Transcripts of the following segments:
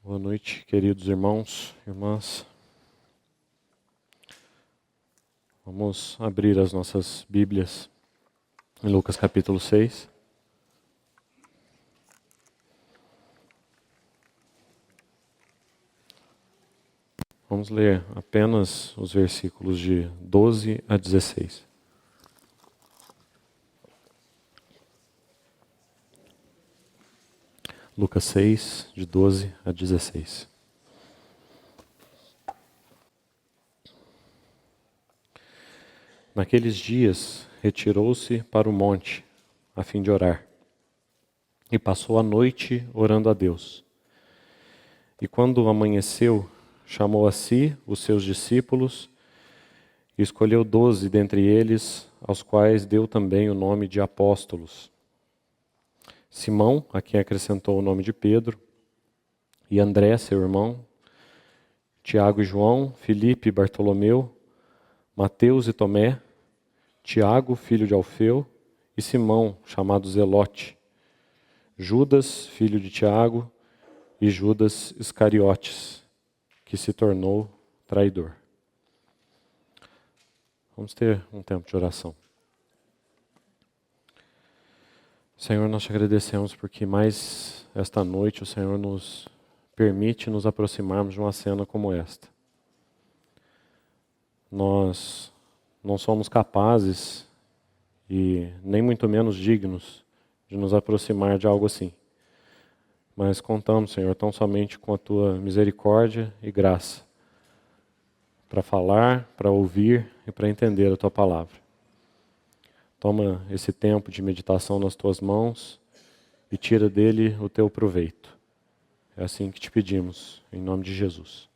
Boa noite, queridos irmãos, irmãs. Vamos abrir as nossas Bíblias em Lucas capítulo 6. Vamos ler apenas os versículos de 12 a 16. Lucas 6, de 12 a 16. Naqueles dias, retirou-se para o monte, a fim de orar, e passou a noite orando a Deus. E quando amanheceu, chamou a si os seus discípulos e escolheu 12 dentre eles, aos quais deu também o nome de apóstolos. Simão, a quem acrescentou o nome de Pedro, e André, seu irmão, Tiago e João, Filipe e Bartolomeu, Mateus e Tomé, Tiago, filho de Alfeu, e Simão, chamado Zelote, Judas, filho de Tiago, e Judas Iscariotes, que se tornou traidor. Vamos ter um tempo de oração. Senhor, nós te agradecemos porque mais esta noite o Senhor nos permite nos aproximarmos de uma cena como esta. Nós não somos capazes e nem muito menos dignos de nos aproximar de algo assim. Mas contamos, Senhor, tão somente com a Tua misericórdia e graça para falar, para ouvir e para entender a Tua palavra. Toma esse tempo de meditação nas Tuas mãos e tira dele o Teu proveito. É assim que te pedimos, em nome de Jesus.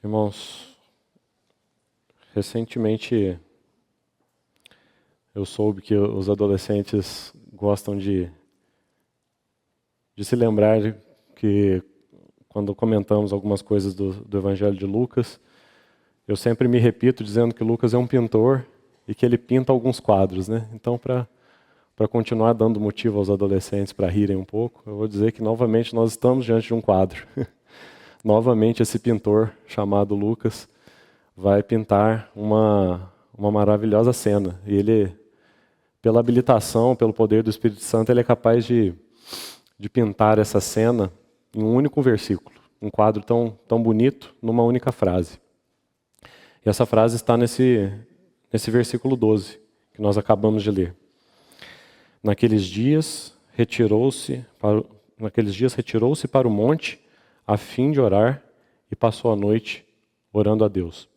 Irmãos, recentemente eu soube que os adolescentes gostam de se lembrar que quando comentamos algumas coisas do Evangelho de Lucas, eu sempre me repito dizendo que Lucas é um pintor e que ele pinta alguns quadros, né? Então, para continuar dando motivo aos adolescentes para rirem um pouco, eu vou dizer que novamente nós estamos diante de um quadro. Novamente esse pintor chamado Lucas vai pintar uma maravilhosa cena. E ele, pela habilitação, pelo poder do Espírito Santo, ele é capaz de pintar essa cena em um único versículo. Um quadro tão bonito numa única frase. E essa frase está nesse versículo 12, que nós acabamos de ler. Naqueles dias retirou-se para o monte a fim de orar e passou a noite orando a Deus.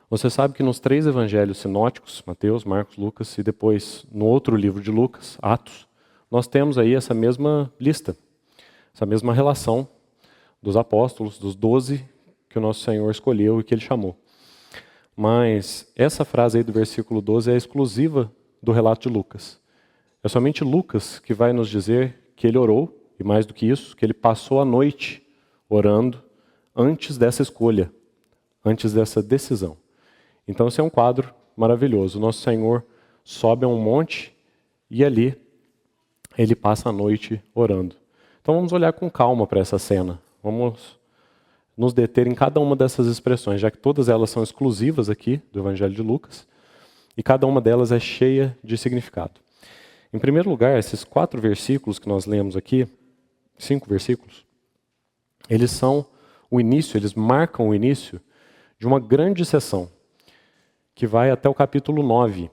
Você sabe que nos 3 evangelhos sinóticos, Mateus, Marcos, Lucas, e depois no outro livro de Lucas, Atos, nós temos aí essa mesma lista, essa mesma relação dos apóstolos, dos 12 que o nosso Senhor escolheu e que Ele chamou. Mas essa frase aí do versículo 12 é exclusiva do relato de Lucas. É somente Lucas que vai nos dizer que ele orou, e mais do que isso, que ele passou a noite orando antes dessa escolha, antes dessa decisão. Então esse é um quadro maravilhoso. O nosso Senhor sobe a um monte e ali ele passa a noite orando. Então vamos olhar com calma para essa cena. Vamos nos deter em cada uma dessas expressões, já que todas elas são exclusivas aqui do Evangelho de Lucas, e cada uma delas é cheia de significado. Em primeiro lugar, esses 4 versículos que nós lemos aqui, 5 versículos, eles são o início, eles marcam o início de uma grande sessão, que vai até o capítulo 9.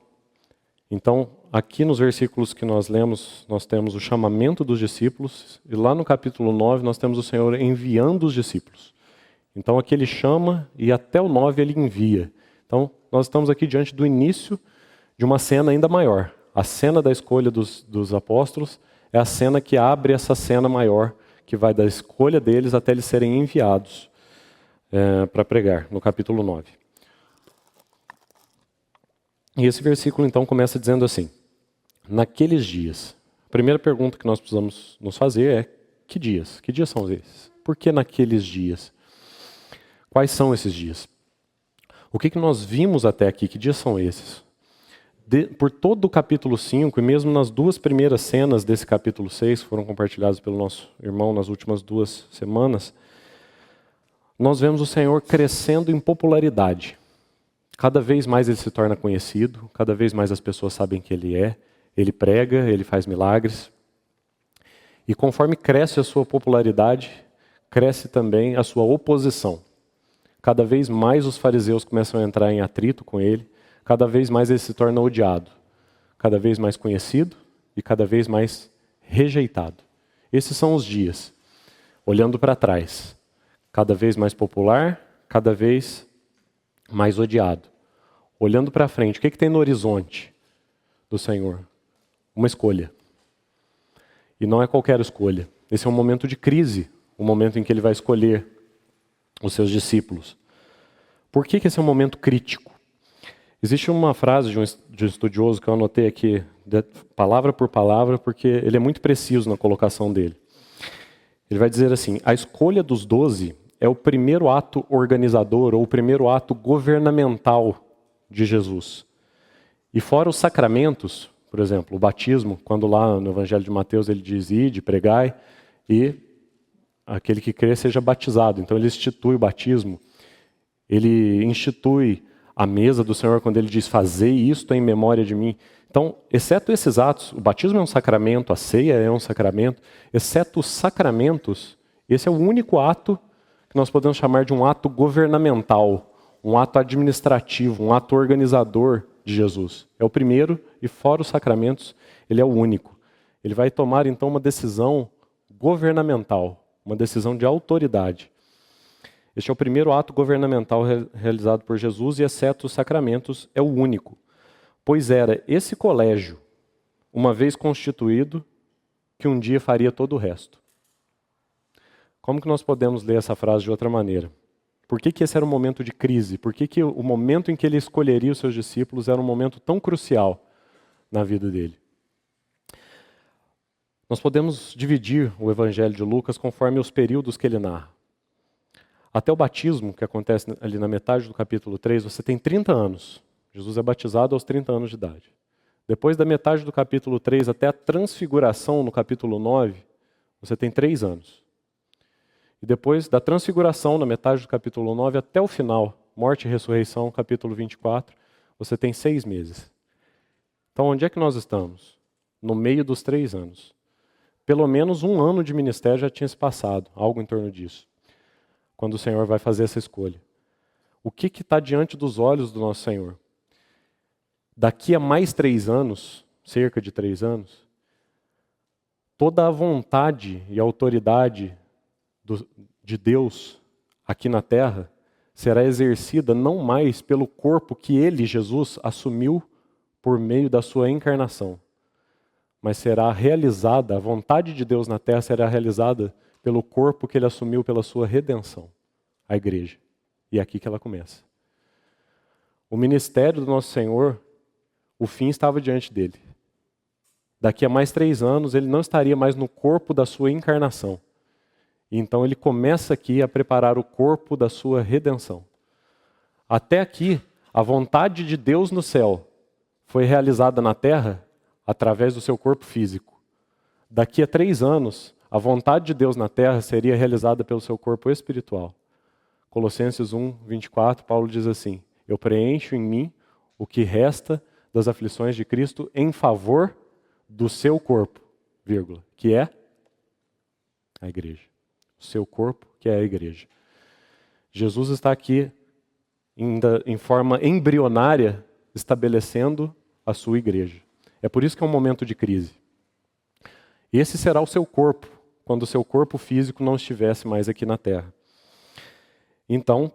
Então, aqui nos versículos que nós lemos, nós temos o chamamento dos discípulos, e lá no capítulo 9 nós temos o Senhor enviando os discípulos. Então aqui ele chama e até o 9 ele envia. Então nós estamos aqui diante do início de uma cena ainda maior. A cena da escolha dos apóstolos é a cena que abre essa cena maior, que vai da escolha deles até eles serem enviados para pregar, no capítulo 9. E esse versículo então começa dizendo assim: naqueles dias. A primeira pergunta que nós precisamos nos fazer é: que dias? Que dias são esses? Por que naqueles dias? Quais são esses dias? O que nós vimos até aqui? Que dias são esses? por todo o capítulo 5, e mesmo nas duas primeiras cenas desse capítulo 6, que foram compartilhadas pelo nosso irmão nas últimas 2 semanas, nós vemos o Senhor crescendo em popularidade. Cada vez mais ele se torna conhecido, cada vez mais as pessoas sabem que ele prega, ele faz milagres. E conforme cresce a sua popularidade, cresce também a sua oposição. Cada vez mais os fariseus começam a entrar em atrito com ele, cada vez mais ele se torna odiado, cada vez mais conhecido e cada vez mais rejeitado. Esses são os dias. Olhando para trás, cada vez mais popular, cada vez mais odiado. Olhando para frente, o que tem no horizonte do Senhor? Uma escolha. E não é qualquer escolha. Esse é um momento de crise, o momento em que ele vai escolher os seus discípulos. Por que esse é um momento crítico? Existe uma frase de um estudioso que eu anotei aqui, palavra por palavra, porque ele é muito preciso na colocação dele. Ele vai dizer assim: a escolha dos 12 é o primeiro ato organizador ou o primeiro ato governamental de Jesus. E fora os sacramentos, por exemplo, o batismo, quando lá no Evangelho de Mateus ele diz: ide, pregai, e aquele que crê seja batizado. Então ele institui o batismo, ele institui a mesa do Senhor quando ele diz: fazei isto em memória de mim. Então, exceto esses atos, o batismo é um sacramento, a ceia é um sacramento, exceto os sacramentos, esse é o único ato que nós podemos chamar de um ato governamental, um ato administrativo, um ato organizador de Jesus. É o primeiro e fora os sacramentos, ele é o único. Ele vai tomar então uma decisão governamental, uma decisão de autoridade. Este é o primeiro ato governamental realizado por Jesus e, exceto os sacramentos, é o único. Pois era esse colégio, uma vez constituído, que um dia faria todo o resto. Como que nós podemos ler essa frase de outra maneira? Por que esse era um momento de crise? Por que o momento em que ele escolheria os seus discípulos era um momento tão crucial na vida dele? Nós podemos dividir o Evangelho de Lucas conforme os períodos que ele narra. Até o batismo, que acontece ali na metade do capítulo 3, você tem 30 anos. Jesus é batizado aos 30 anos de idade. Depois da metade do capítulo 3 até a transfiguração no capítulo 9, você tem 3 anos. E depois da transfiguração na metade do capítulo 9 até o final, morte e ressurreição, capítulo 24, você tem 6 meses. Então onde é que nós estamos? No meio dos 3 anos. Pelo menos 1 ano de ministério já tinha se passado, algo em torno disso, quando o Senhor vai fazer essa escolha. O que está diante dos olhos do nosso Senhor? Daqui a mais 3 anos, cerca de 3 anos, toda a vontade e a autoridade de Deus aqui na terra será exercida não mais pelo corpo que ele, Jesus, assumiu por meio da sua encarnação, mas será realizada, a vontade de Deus na terra será realizada pelo corpo que ele assumiu pela sua redenção, a igreja. E é aqui que ela começa. O ministério do nosso Senhor, o fim estava diante dele. Daqui a mais 3 anos, ele não estaria mais no corpo da sua encarnação. Então ele começa aqui a preparar o corpo da sua redenção. Até aqui, a vontade de Deus no céu foi realizada na terra através do seu corpo físico. Daqui a 3 anos, a vontade de Deus na terra seria realizada pelo seu corpo espiritual. Colossenses 1, 24, Paulo diz assim: eu preencho em mim o que resta das aflições de Cristo em favor do seu corpo, vírgula, que é a igreja. O seu corpo, que é a igreja. Jesus está aqui, ainda em forma embrionária, estabelecendo a sua igreja. É por isso que é um momento de crise. Esse será o seu corpo, quando o seu corpo físico não estivesse mais aqui na terra. Então,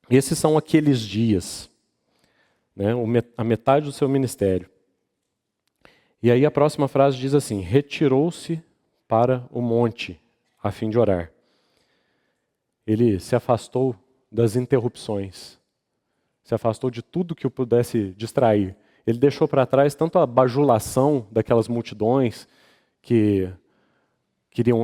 esses são aqueles dias, né, a metade do seu ministério. E aí a próxima frase diz assim: retirou-se para o monte, a fim de orar. Ele se afastou das interrupções, se afastou de tudo que o pudesse distrair. Ele deixou para trás tanto a bajulação daquelas multidões que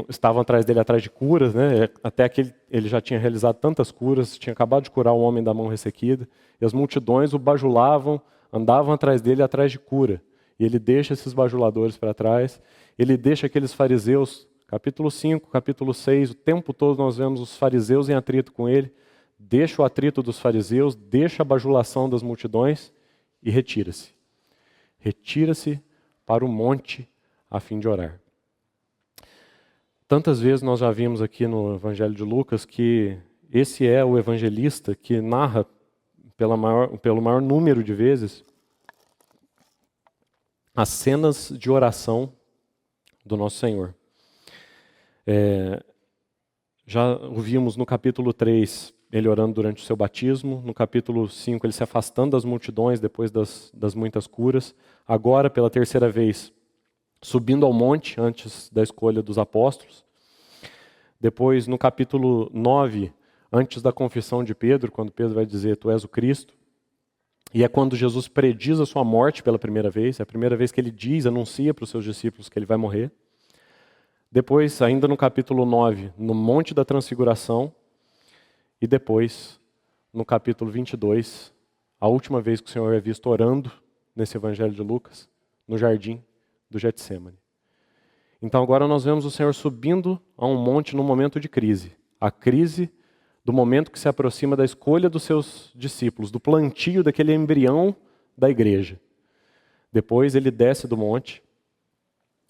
estavam atrás dele, atrás de curas, né? Até que ele já tinha realizado tantas curas, tinha acabado de curar um homem da mão ressequida, e as multidões o bajulavam andavam atrás dele atrás de cura. E ele deixa esses bajuladores para trás, ele deixa aqueles fariseus, capítulo 5, capítulo 6, o tempo todo nós vemos os fariseus em atrito com ele, deixa o atrito dos fariseus, deixa a bajulação das multidões e retira-se. Retira-se para o monte a fim de orar. Tantas vezes nós já vimos aqui no Evangelho de Lucas que esse é o evangelista que narra pelo maior número de vezes as cenas de oração do nosso Senhor. Já ouvimos no capítulo 3 ele orando durante o seu batismo, no capítulo 5 ele se afastando das multidões depois das muitas curas, agora pela terceira vez subindo ao monte antes da escolha dos apóstolos, depois no capítulo 9, antes da confissão de Pedro, quando Pedro vai dizer, tu és o Cristo, e é quando Jesus prediz a sua morte pela primeira vez, é a primeira vez que ele anuncia para os seus discípulos que ele vai morrer. Depois, ainda no capítulo 9, no Monte da Transfiguração, e depois, no capítulo 22, a última vez que o Senhor é visto orando nesse Evangelho de Lucas, no jardim do Getsêmani. Então agora nós vemos o Senhor subindo a um monte num momento de crise. A crise do momento que se aproxima da escolha dos seus discípulos, do plantio daquele embrião da igreja. Depois ele desce do monte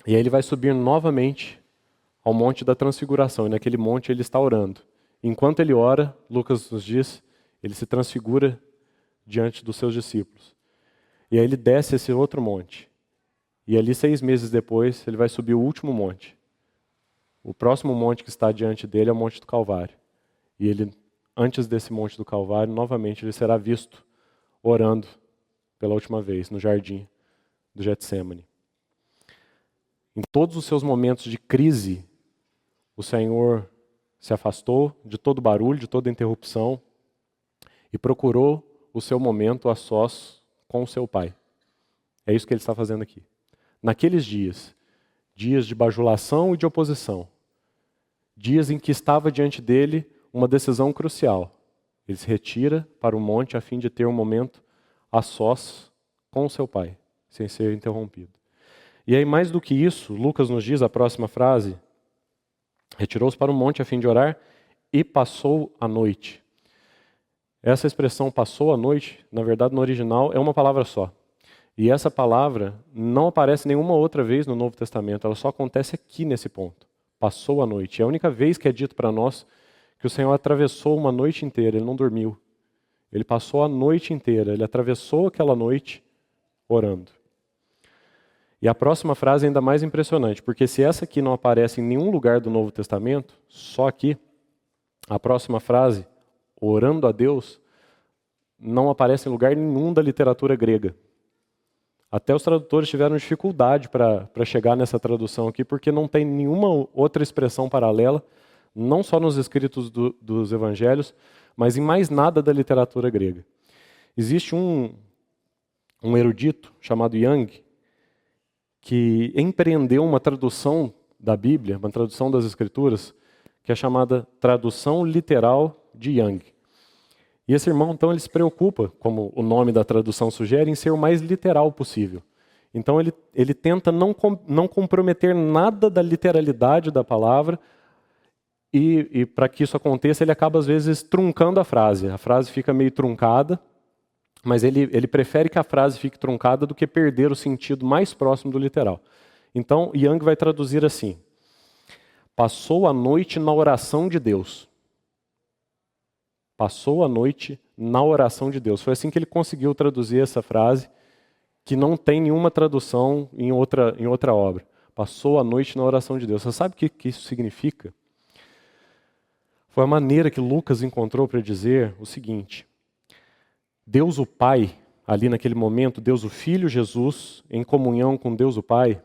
e aí ele vai subir novamente ao Monte da Transfiguração. E naquele monte ele está orando. Enquanto ele ora, Lucas nos diz, ele se transfigura diante dos seus discípulos. E aí ele desce esse outro monte. E ali 6 meses depois, ele vai subir o último monte. O próximo monte que está diante dele é o Monte do Calvário. E ele, antes desse Monte do Calvário, novamente ele será visto orando pela última vez no jardim do Getsêmani. Em todos os seus momentos de crise, o Senhor se afastou de todo barulho, de toda interrupção e procurou o seu momento a sós com o seu Pai. É isso que ele está fazendo aqui. Naqueles dias de bajulação e de oposição, dias em que estava diante dele uma decisão crucial, ele se retira para o monte a fim de ter um momento a sós com o seu Pai, sem ser interrompido. E aí, mais do que isso, Lucas nos diz a próxima frase, retirou-se para o monte a fim de orar e passou a noite. Essa expressão passou a noite, na verdade no original é uma palavra só. E essa palavra não aparece nenhuma outra vez no Novo Testamento, ela só acontece aqui nesse ponto. Passou a noite. É a única vez que é dito para nós que o Senhor atravessou uma noite inteira, ele não dormiu. Ele passou a noite inteira, ele atravessou aquela noite orando. E a próxima frase é ainda mais impressionante, porque se essa aqui não aparece em nenhum lugar do Novo Testamento, só aqui, a próxima frase, orando a Deus, não aparece em lugar nenhum da literatura grega. Até os tradutores tiveram dificuldade para chegar nessa tradução aqui, porque não tem nenhuma outra expressão paralela, não só nos escritos dos evangelhos, mas em mais nada da literatura grega. Existe um erudito chamado Young, que empreendeu uma tradução da Bíblia, uma tradução das Escrituras, que é chamada tradução literal de Young. E esse irmão, então, ele se preocupa, como o nome da tradução sugere, em ser o mais literal possível. Então, ele tenta não comprometer nada da literalidade da palavra, e para que isso aconteça, ele acaba, às vezes, truncando a frase. A frase fica meio truncada, mas ele prefere que a frase fique truncada do que perder o sentido mais próximo do literal. Então, Young vai traduzir assim: passou a noite na oração de Deus. Passou a noite na oração de Deus. Foi assim que ele conseguiu traduzir essa frase, que não tem nenhuma tradução em outra obra. Passou a noite na oração de Deus. Você sabe o que isso significa? Foi a maneira que Lucas encontrou para dizer o seguinte: Deus o Pai, ali naquele momento, Deus o Filho, Jesus, em comunhão com Deus o Pai,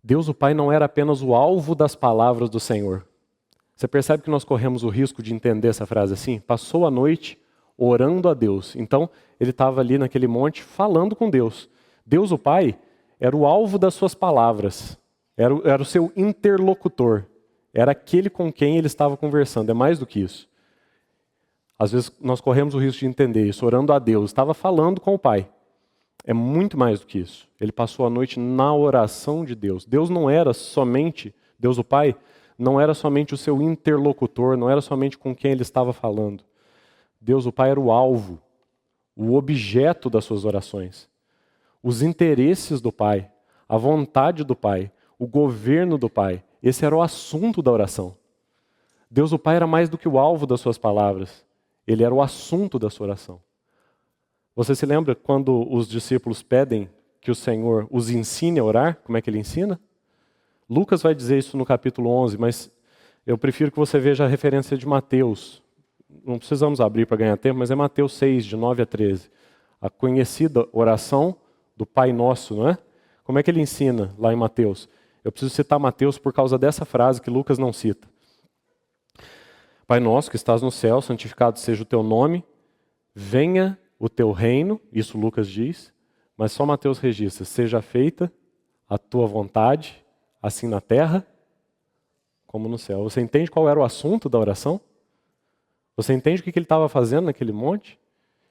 Deus o Pai não era apenas o alvo das palavras do Senhor. Você percebe que nós corremos o risco de entender essa frase assim? Passou a noite orando a Deus. Então, ele estava ali naquele monte falando com Deus. Deus o Pai era o alvo das suas palavras. Era o seu interlocutor. Era aquele com quem ele estava conversando. É mais do que isso. Às vezes nós corremos o risco de entender isso, orando a Deus, estava falando com o Pai. É muito mais do que isso. Ele passou a noite na oração de Deus. Deus não era somente, Deus o Pai, não era somente o seu interlocutor, não era somente com quem ele estava falando. Deus o Pai era o alvo, o objeto das suas orações. Os interesses do Pai, a vontade do Pai, o governo do Pai. Esse era o assunto da oração. Deus o Pai era mais do que o alvo das suas palavras. Ele era o assunto da sua oração. Você se lembra quando os discípulos pedem que o Senhor os ensine a orar? Como é que ele ensina? Lucas vai dizer isso no capítulo 11, mas eu prefiro que você veja a referência de Mateus. Não precisamos abrir para ganhar tempo, mas é Mateus 6, de 9 a 13. A conhecida oração do Pai Nosso, não é? Como é que ele ensina lá em Mateus? Eu preciso citar Mateus por causa dessa frase que Lucas não cita. Pai nosso que estás no céu, santificado seja o teu nome, venha o teu reino, isso Lucas diz, mas só Mateus registra, seja feita a tua vontade, assim na terra como no céu. Você entende qual era o assunto da oração? Você entende o que ele estava fazendo naquele monte?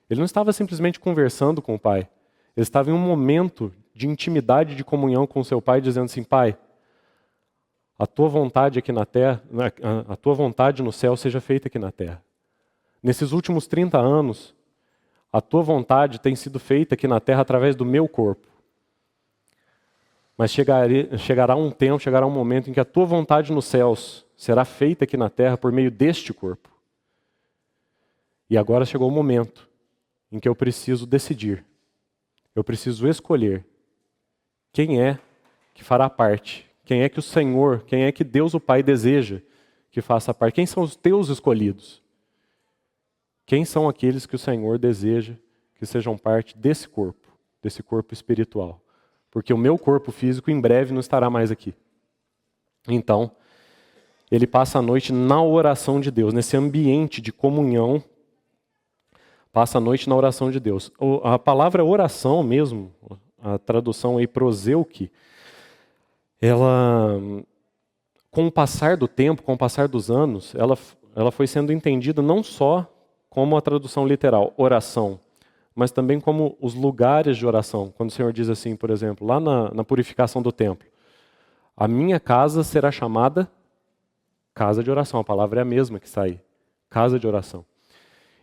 Ele não estava simplesmente conversando com o Pai. Ele estava em um momento de intimidade, de comunhão com o seu Pai, dizendo assim, Pai, a tua vontade aqui na terra, a tua vontade no céu seja feita aqui na terra. Nesses últimos 30 anos, a tua vontade tem sido feita aqui na terra através do meu corpo. Mas chegará um tempo, chegará um momento em que a tua vontade nos céus será feita aqui na terra por meio deste corpo. E agora chegou o momento em que eu preciso decidir. Eu preciso escolher quem é que fará parte. Quem é que o Senhor, quem é que Deus o Pai deseja que faça parte? Quem são os teus escolhidos? Quem são aqueles que o Senhor deseja que sejam parte desse corpo espiritual? Porque o meu corpo físico em breve não estará mais aqui. Então, ele passa a noite na oração de Deus, nesse ambiente de comunhão, passa a noite na oração de Deus. A palavra oração mesmo, a tradução aí proseuque, ela, com o passar do tempo, com o passar dos anos, ela foi sendo entendida não só como a tradução literal, oração, mas também como os lugares de oração. Quando o Senhor diz assim, por exemplo, lá na purificação do templo, a minha casa será chamada casa de oração. A palavra é a mesma que está aí, casa de oração.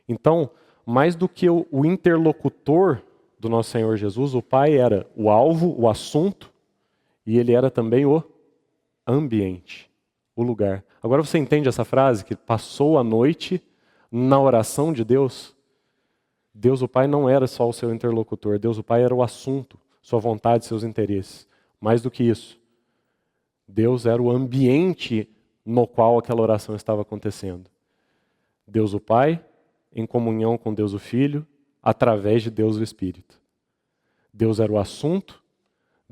Então, mais do que o interlocutor do nosso Senhor Jesus, o Pai era o alvo, o assunto, e ele era também o ambiente, o lugar. Agora você entende essa frase, que passou a noite na oração de Deus? Deus o Pai não era só o seu interlocutor, Deus o Pai era o assunto, sua vontade, seus interesses. Mais do que isso, Deus era o ambiente no qual aquela oração estava acontecendo. Deus o Pai, em comunhão com Deus o Filho, através de Deus o Espírito. Deus era o assunto,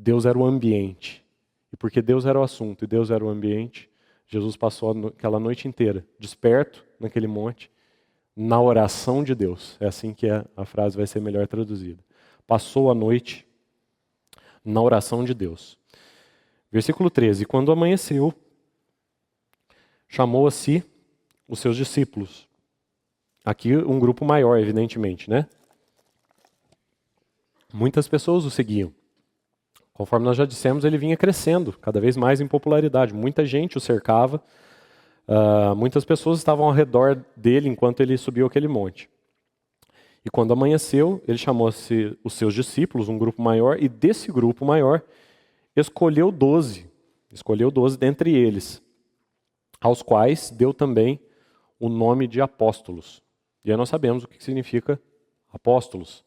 Deus era o ambiente. E porque Deus era o assunto e Deus era o ambiente, Jesus passou aquela noite inteira, desperto naquele monte, na oração de Deus. É assim que a frase vai ser melhor traduzida. Passou a noite na oração de Deus. Versículo 13. Quando amanheceu, chamou a si os seus discípulos. Aqui um grupo maior, evidentemente, né? Muitas pessoas o seguiam. Conforme nós já dissemos, ele vinha crescendo cada vez mais em popularidade. Muita gente o cercava, muitas pessoas estavam ao redor dele enquanto ele subiu aquele monte. E quando amanheceu, ele chamou-se os seus discípulos, um grupo maior, e desse grupo maior escolheu 12 dentre eles, aos quais deu também o nome de apóstolos. E aí nós sabemos o que significa apóstolos.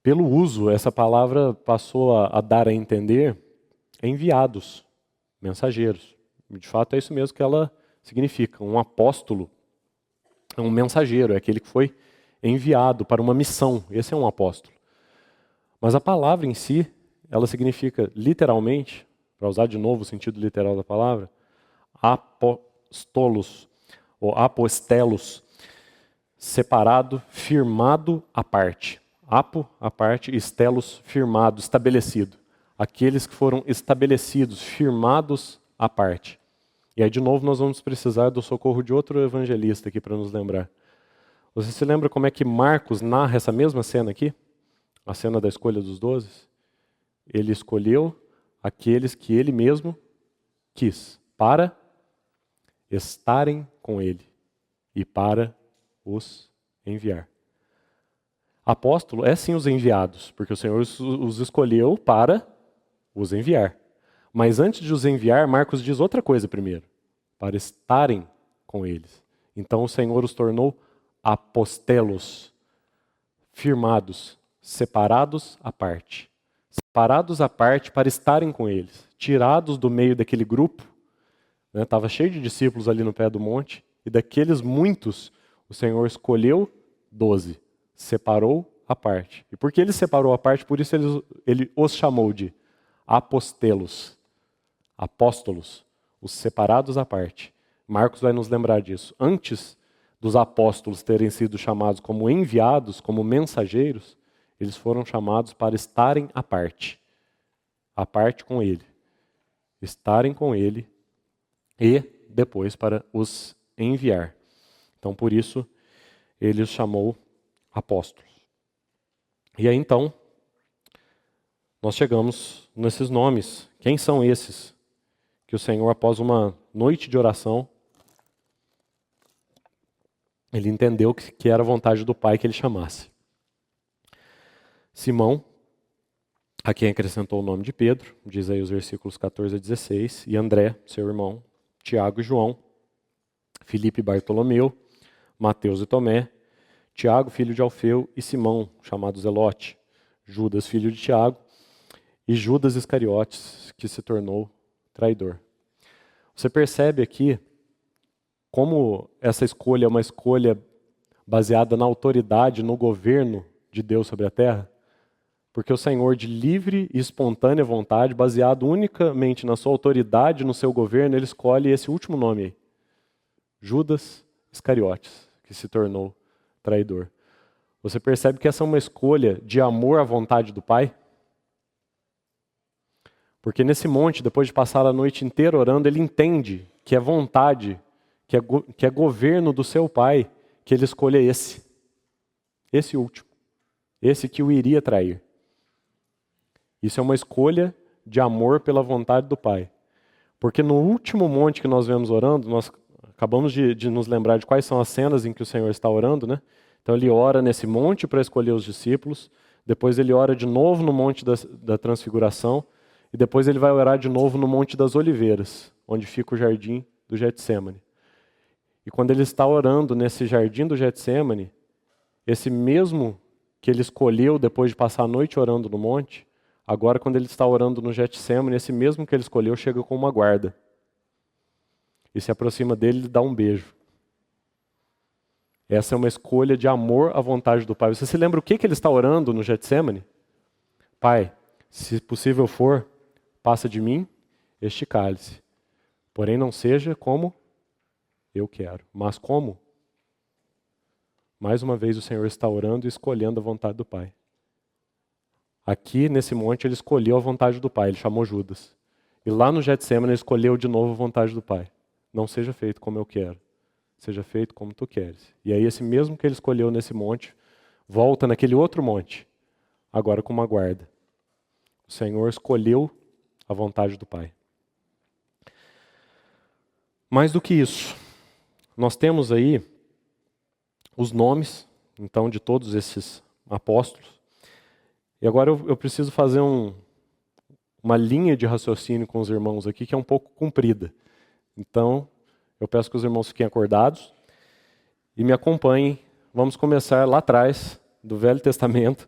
Pelo uso, essa palavra passou a dar a entender enviados, mensageiros. De fato, é isso mesmo que ela significa. Um apóstolo é um mensageiro, é aquele que foi enviado para uma missão. Esse é um apóstolo. Mas a palavra em si, ela significa literalmente, para usar de novo o sentido literal da palavra, apostolos, ou apostelos, separado, firmado à parte. Apo, à parte, estelos, firmado, estabelecido. Aqueles que foram estabelecidos, firmados à parte. E aí, de novo, nós vamos precisar do socorro de outro evangelista aqui para nos lembrar. Você se lembra como é que Marcos narra essa mesma cena aqui? A cena da escolha dos 12? Ele escolheu aqueles que ele mesmo quis, para estarem com ele e para os enviar. Apóstolo é sim os enviados, porque o Senhor os escolheu para os enviar. Mas antes de os enviar, Marcos diz outra coisa primeiro, para estarem com eles. Então o Senhor os tornou apostelos, firmados, separados à parte. Separados à parte para estarem com eles, tirados do meio daquele grupo. Estava cheio de discípulos ali no pé do monte, e daqueles muitos, o Senhor escolheu 12, separou à parte. E porque ele separou à parte, por isso ele os chamou de apostelos, apóstolos, os separados à parte. Marcos vai nos lembrar disso. Antes dos apóstolos terem sido chamados como enviados, como mensageiros, eles foram chamados para estarem à parte com ele, estarem com ele e depois para os enviar. Então, por isso, ele os chamou apóstolos. E aí, então, nós chegamos nesses nomes. Quem são esses que o Senhor, após uma noite de oração, ele entendeu que era a vontade do Pai que ele chamasse? Simão, a quem acrescentou o nome de Pedro, diz aí os versículos 14 a 16, e André, seu irmão, Tiago e João, Filipe e Bartolomeu, Mateus e Tomé, Tiago, filho de Alfeu, e Simão, chamado Zelote, Judas, filho de Tiago, e Judas Iscariotes, que se tornou traidor. Você percebe aqui como essa escolha é uma escolha baseada na autoridade, no governo de Deus sobre a terra? Porque o Senhor, de livre e espontânea vontade, baseado unicamente na sua autoridade, no seu governo, ele escolhe esse último nome aí, Judas Iscariotes, que se tornou traidor. Você percebe que essa é uma escolha de amor à vontade do Pai? Porque nesse monte, depois de passar a noite inteira orando, ele entende que é vontade, que é governo do seu Pai, que ele escolha esse último, esse que o iria trair. Isso é uma escolha de amor pela vontade do Pai. Porque no último monte que nós vemos orando, nós acabamos de nos lembrar de quais são as cenas em que o Senhor está orando, né? Então ele ora nesse monte para escolher os discípulos, depois ele ora de novo no monte da transfiguração, e depois ele vai orar de novo no monte das oliveiras, onde fica o jardim do Getsemane. E quando ele está orando nesse jardim do Getsemane, esse mesmo que ele escolheu depois de passar a noite orando no monte, agora quando ele está orando no Getsemane, esse mesmo que ele escolheu chega com uma guarda. E se aproxima dele e lhe dá um beijo. Essa é uma escolha de amor à vontade do Pai. Você se lembra o que ele está orando no Getsemane? Pai, se possível for, passa de mim este cálice. Porém não seja como eu quero, mas como? Mais uma vez o Senhor está orando e escolhendo a vontade do Pai. Aqui nesse monte ele escolheu a vontade do Pai, ele chamou Judas. E lá no Getsemane ele escolheu de novo a vontade do Pai. Não seja feito como eu quero, seja feito como tu queres. E aí esse mesmo que ele escolheu nesse monte, volta naquele outro monte, agora com uma guarda. O Senhor escolheu a vontade do Pai. Mais do que isso, nós temos aí os nomes, então, de todos esses apóstolos. E agora eu preciso fazer uma linha de raciocínio com os irmãos aqui que é um pouco comprida. Então, eu peço que os irmãos fiquem acordados e me acompanhem. Vamos começar lá atrás, do Velho Testamento.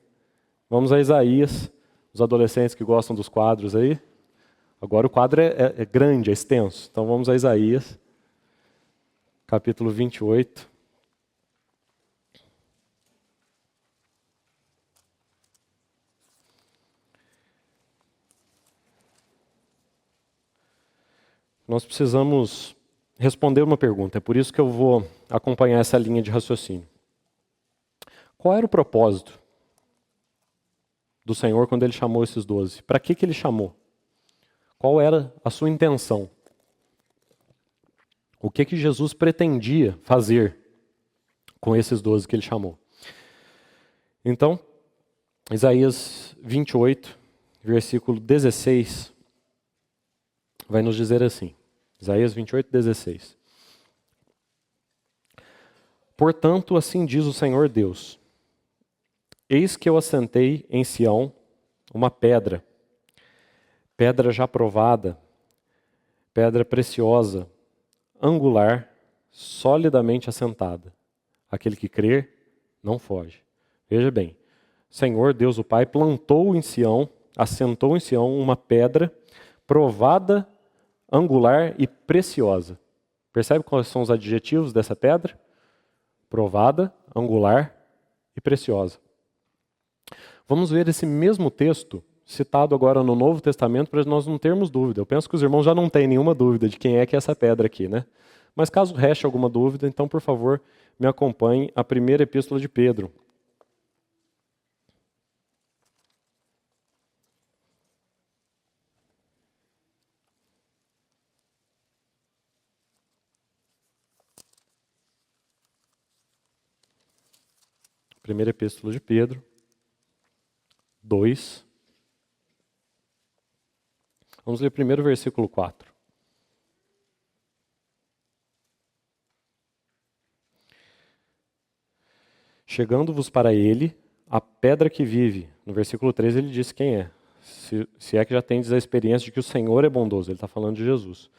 Vamos a Isaías, os adolescentes que gostam dos quadros aí. Agora o quadro é grande, é extenso. Então vamos a Isaías, capítulo 28. Nós precisamos responder uma pergunta, é por isso que eu vou acompanhar essa linha de raciocínio. Qual era o propósito do Senhor quando ele chamou esses 12? Para que ele chamou? Qual era a sua intenção? O que Jesus pretendia fazer com esses 12 que ele chamou. Então, Isaías 28, versículo 16, vai nos dizer assim. Isaías 28, 16. Portanto, assim diz o Senhor Deus: Eis que eu assentei em Sião uma pedra, pedra já provada, pedra preciosa, angular, solidamente assentada. Aquele que crer, não foge. Veja bem, Senhor Deus o Pai plantou em Sião, assentou em Sião uma pedra provada, angular e preciosa. Percebe quais são os adjetivos dessa pedra? Provada, angular e preciosa. Vamos ver esse mesmo texto citado agora no Novo Testamento para nós não termos dúvida. Eu penso que os irmãos já não têm nenhuma dúvida de quem é que é essa pedra aqui, né? Mas caso reste alguma dúvida, então, por favor, me acompanhe à primeira epístola de Pedro. Primeira epístola de Pedro, 2. Vamos ler primeiro o versículo 4. Chegando-vos para ele, a pedra que vive. No versículo 3 ele diz quem é. Se é que já tendes a experiência de que o Senhor é bondoso. Ele está falando de Jesus.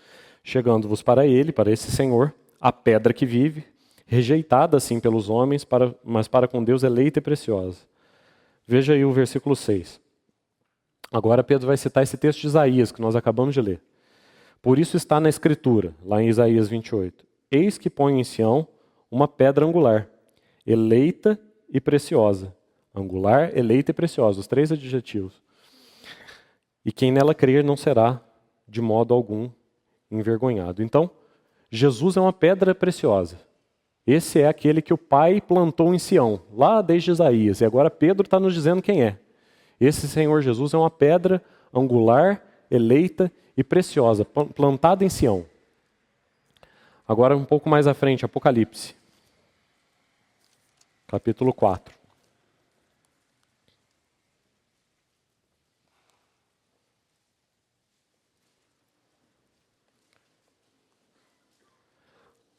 Chegando-vos para ele, para esse Senhor, a pedra que vive, rejeitada assim pelos homens, mas para com Deus eleita e preciosa. Veja aí o versículo 6. Agora Pedro vai citar esse texto de Isaías, que nós acabamos de ler. Por isso está na Escritura, lá em Isaías 28. Eis que põe em Sião uma pedra angular, eleita e preciosa. Angular, eleita e preciosa, os 3 adjetivos. E quem nela crer não será, de modo algum, envergonhado. Então, Jesus é uma pedra preciosa. Esse é aquele que o Pai plantou em Sião, lá desde Isaías. E agora Pedro está nos dizendo quem é. Esse Senhor Jesus é uma pedra angular, eleita e preciosa, plantada em Sião. Agora, um pouco mais à frente, Apocalipse, capítulo 4.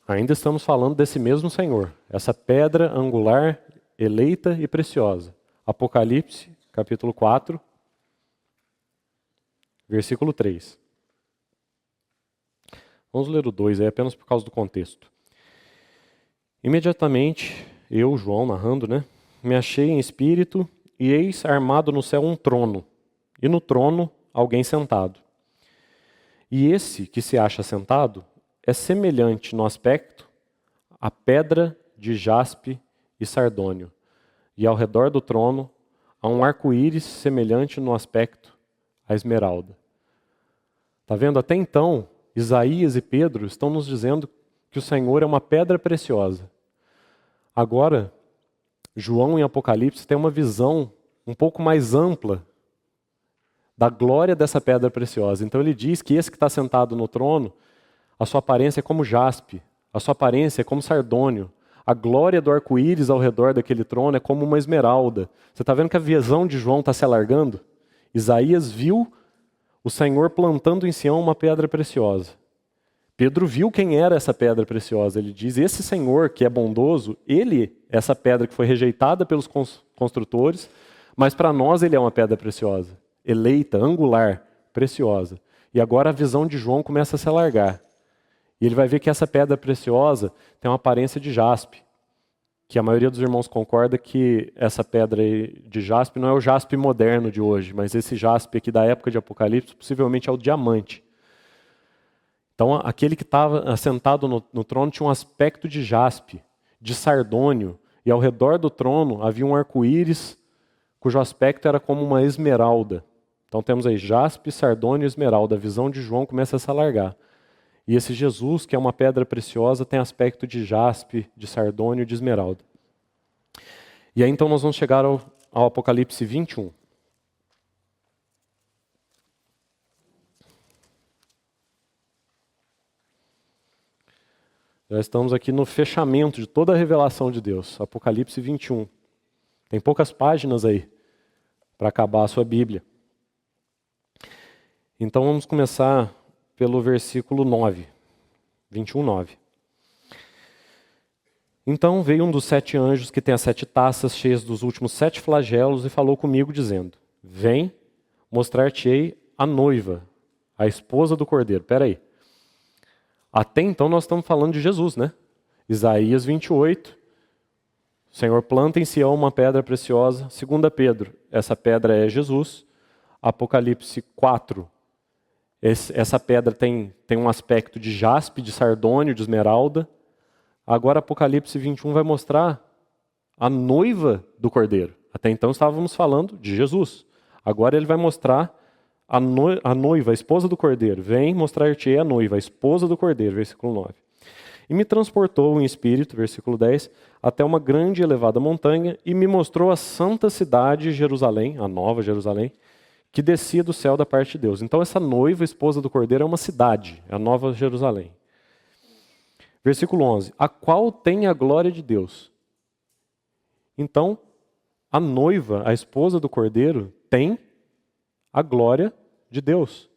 Ainda estamos falando desse mesmo Senhor, essa pedra angular, eleita e preciosa. Apocalipse, capítulo 4, versículo 3. Vamos ler o 2 aí apenas por causa do contexto. Imediatamente, eu, João, narrando, me achei em espírito e eis armado no céu um trono, e no trono alguém sentado. E esse que se acha sentado é semelhante no aspecto à pedra de jaspe e sardônio, e ao redor do trono há um arco-íris semelhante no aspecto à esmeralda. Está vendo? Até então, Isaías e Pedro estão nos dizendo que o Senhor é uma pedra preciosa. Agora, João em Apocalipse tem uma visão um pouco mais ampla da glória dessa pedra preciosa. Então ele diz que esse que está sentado no trono, a sua aparência é como jaspe, a sua aparência é como sardônio. A glória do arco-íris ao redor daquele trono é como uma esmeralda. Você está vendo que a visão de João está se alargando? Isaías viu o Senhor plantando em Sião uma pedra preciosa. Pedro viu quem era essa pedra preciosa. Ele diz, esse Senhor que é bondoso, ele é essa pedra que foi rejeitada pelos construtores, mas para nós ele é uma pedra preciosa, eleita, angular, preciosa. E agora a visão de João começa a se alargar. E ele vai ver que essa pedra preciosa tem uma aparência de jaspe, que a maioria dos irmãos concorda que essa pedra de jaspe não é o jaspe moderno de hoje, mas esse jaspe aqui da época de Apocalipse possivelmente é o diamante. Então aquele que estava assentado no trono tinha um aspecto de jaspe, de sardônio, e ao redor do trono havia um arco-íris cujo aspecto era como uma esmeralda. Então temos aí jaspe, sardônio e esmeralda. A visão de João começa a se alargar. E esse Jesus, que é uma pedra preciosa, tem aspecto de jaspe, de sardônio e de esmeralda. E aí então nós vamos chegar ao Apocalipse 21. Já estamos aqui no fechamento de toda a revelação de Deus, Apocalipse 21. Tem poucas páginas aí para acabar a sua Bíblia. Então vamos começar pelo versículo 9, 21, 9. Então veio um dos 7 anjos que tem as 7 taças cheias dos últimos 7 flagelos e falou comigo dizendo: Vem, mostrar-te-ei a noiva, a esposa do Cordeiro. Espera aí. Até então nós estamos falando de Jesus, né? Isaías 28, o Senhor planta em Sião uma pedra preciosa. 2 Pedro, essa pedra é Jesus. Apocalipse 4, essa pedra tem um aspecto de jaspe, de sardônio, de esmeralda. Agora Apocalipse 21 vai mostrar a noiva do Cordeiro. Até então estávamos falando de Jesus. Agora ele vai mostrar a noiva, a esposa do Cordeiro. Vem mostrar-te a noiva, a esposa do Cordeiro, versículo 9. E me transportou em espírito, versículo 10, até uma grande e elevada montanha e me mostrou a santa cidade Jerusalém, a nova Jerusalém, que descia do céu da parte de Deus. Então essa noiva, esposa do Cordeiro, é uma cidade, é a nova Jerusalém. Versículo 11, a qual tem a glória de Deus. Então, a noiva, a esposa do Cordeiro, tem a glória de Deus.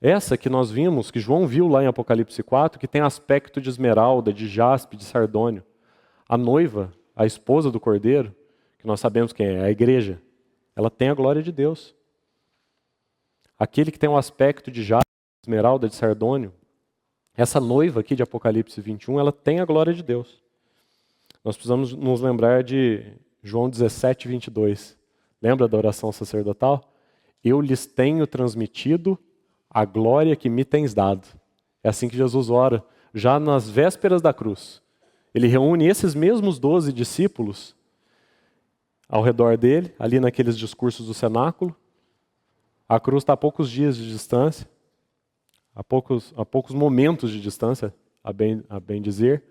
Essa que nós vimos, que João viu lá em Apocalipse 4, que tem aspecto de esmeralda, de jaspe, de sardônio. A noiva, a esposa do Cordeiro, que nós sabemos quem é, a igreja, ela tem a glória de Deus. Aquele que tem um aspecto de jaspe, de esmeralda, de sardônio, essa noiva aqui de Apocalipse 21, ela tem a glória de Deus. Nós precisamos nos lembrar de João 17, 22. Lembra da oração sacerdotal? Eu lhes tenho transmitido a glória que me tens dado. É assim que Jesus ora, já nas vésperas da cruz. Ele reúne esses mesmos 12 discípulos ao redor dele, ali naqueles discursos do cenáculo. A cruz está a poucos dias de distância, a poucos momentos de distância, a bem dizer.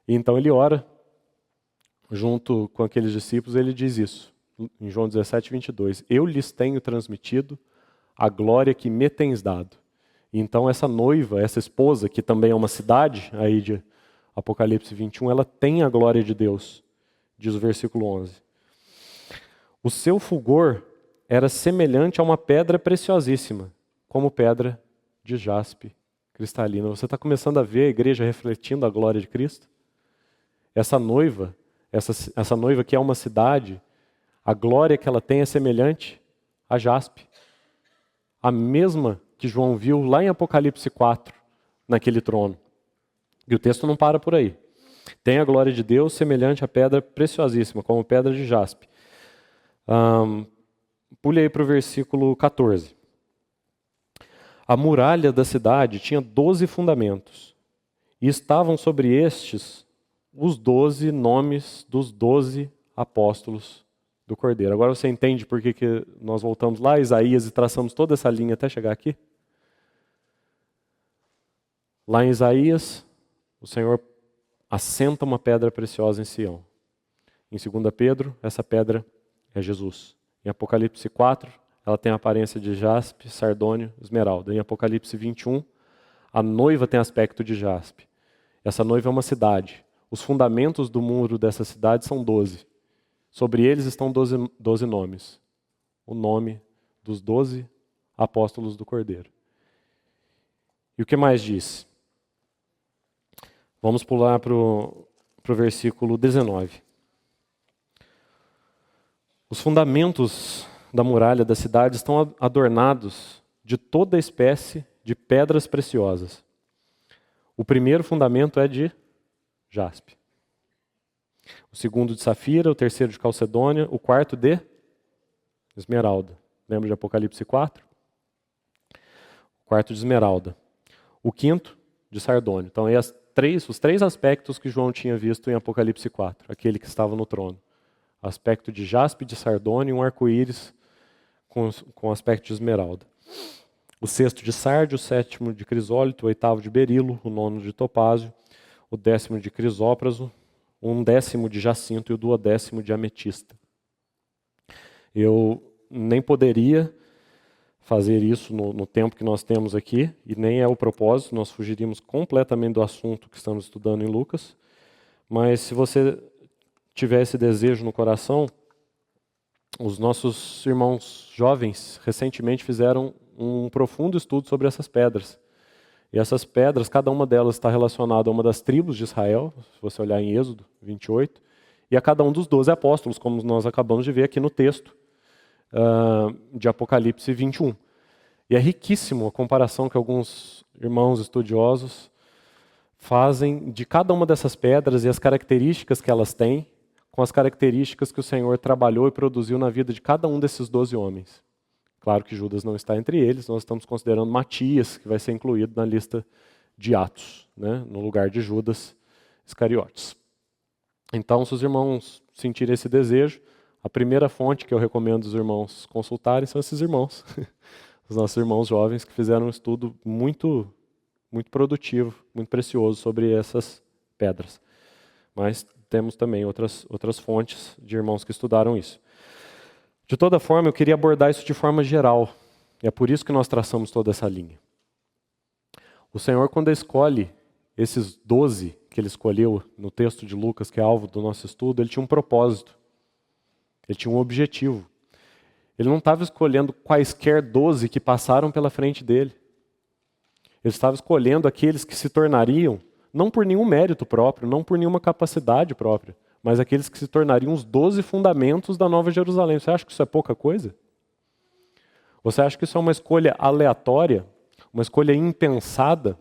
E então ele ora, junto com aqueles discípulos, ele diz isso, em João 17, 22. Eu lhes tenho transmitido a glória que me tens dado. E então essa noiva, essa esposa, que também é uma cidade, aí de Apocalipse 21, ela tem a glória de Deus, diz o versículo 11. O seu fulgor era semelhante a uma pedra preciosíssima, como pedra de jaspe cristalina. Você está começando a ver a igreja refletindo a glória de Cristo? Essa noiva, essa noiva que é uma cidade, a glória que ela tem é semelhante a jaspe. A mesma que João viu lá em Apocalipse 4, naquele trono. E o texto não para por aí. Tem a glória de Deus semelhante a pedra preciosíssima, como pedra de jaspe. Pule aí para o versículo 14. A muralha da cidade tinha 12 fundamentos, e estavam sobre estes os 12 nomes dos 12 apóstolos do Cordeiro. Agora você entende por que nós voltamos lá a Isaías e traçamos toda essa linha até chegar aqui? Lá em Isaías, o Senhor assenta uma pedra preciosa em Sião. Em 2 Pedro, essa pedra é Jesus. Em Apocalipse 4, ela tem a aparência de jaspe, sardônio, esmeralda. Em Apocalipse 21, a noiva tem aspecto de jaspe. Essa noiva é uma cidade. Os fundamentos do muro dessa cidade são 12. Sobre eles estão 12 nomes. O nome dos 12 apóstolos do Cordeiro. E o que mais diz? Vamos pular para o versículo 19. Os fundamentos da muralha da cidade estão adornados de toda espécie de pedras preciosas. O primeiro fundamento é de jaspe. O segundo de safira, o terceiro de calcedônia, o quarto de esmeralda. Lembra de Apocalipse 4? O quarto de esmeralda. O quinto de sardônio. Então, os três aspectos que João tinha visto em Apocalipse 4, aquele que estava no trono. Aspecto de jaspe, de sardônio e um arco-íris com aspecto de esmeralda. O sexto de sárdio, o sétimo de crisólito, o oitavo de berilo, o nono de topázio, o 10º de crisópraso, o 11º de jacinto e o 12º de ametista. Eu nem poderia fazer isso no tempo que nós temos aqui, e nem é o propósito, nós fugiríamos completamente do assunto que estamos estudando em Lucas. Mas se você tiver esse desejo no coração, os nossos irmãos jovens recentemente fizeram um profundo estudo sobre essas pedras. E essas pedras, cada uma delas está relacionada a uma das tribos de Israel, se você olhar em Êxodo 28, e a cada um dos 12 apóstolos, como nós acabamos de ver aqui no texto de Apocalipse 21. E é riquíssimo a comparação que alguns irmãos estudiosos fazem de cada uma dessas pedras e as características que elas têm, com as características que o Senhor trabalhou e produziu na vida de cada um desses 12 homens. Claro que Judas não está entre eles, nós estamos considerando Matias, que vai ser incluído na lista de Atos, né, no lugar de Judas Iscariotes. Então, se os irmãos sentirem esse desejo, a primeira fonte que eu recomendo os irmãos consultarem são esses irmãos, os nossos irmãos jovens que fizeram um estudo muito produtivo, muito precioso sobre essas pedras. Mas temos também outras fontes de irmãos que estudaram isso. De toda forma, eu queria abordar isso de forma geral. E é por isso que nós traçamos toda essa linha. O Senhor, quando escolhe esses 12 que Ele escolheu no texto de Lucas, que é alvo do nosso estudo, Ele tinha um propósito. Ele tinha um objetivo. Ele não estava escolhendo quaisquer 12 que passaram pela frente dele. Ele estava escolhendo aqueles que se tornariam, não por nenhum mérito próprio, não por nenhuma capacidade própria, mas aqueles que se tornariam os 12 fundamentos da Nova Jerusalém. Você acha que isso é pouca coisa? Você acha que isso é uma escolha aleatória? Uma escolha impensada?